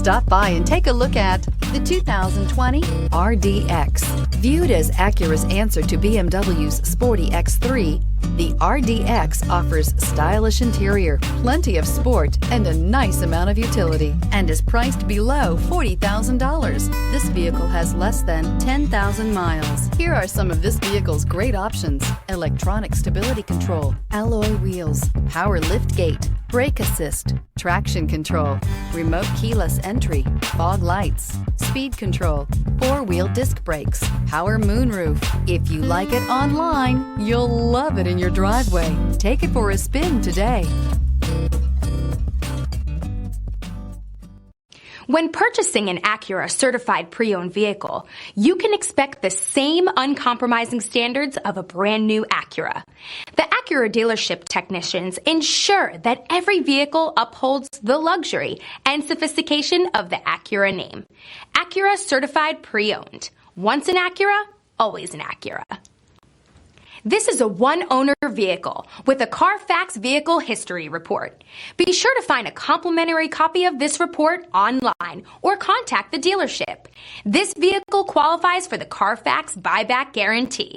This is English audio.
Stop by and take a look at the 2020 RDX. Viewed as Acura's answer to BMW's sporty X3, the RDX offers stylish interior, plenty of sport, and a nice amount of utility, and is priced below $40,000. This vehicle has less than 10,000 miles. Here are some of this vehicle's great options: electronic stability control, alloy wheels, power liftgate, brake assist, traction control, remote keyless entry, fog lights, speed control, four-wheel disc brakes, power moonroof. If you like it online, you'll love it in your driveway. Take it for a spin today. When purchasing an Acura certified pre-owned vehicle, you can expect the same uncompromising standards of a brand new Acura. The Acura dealership technicians ensure that every vehicle upholds the luxury and sophistication of the Acura name. Acura certified pre-owned. Once an Acura, always an Acura. This is a one-owner vehicle with a Carfax Vehicle History Report. Be sure to find a complimentary copy of this report online or contact the dealership. This vehicle qualifies for the Carfax Buyback Guarantee.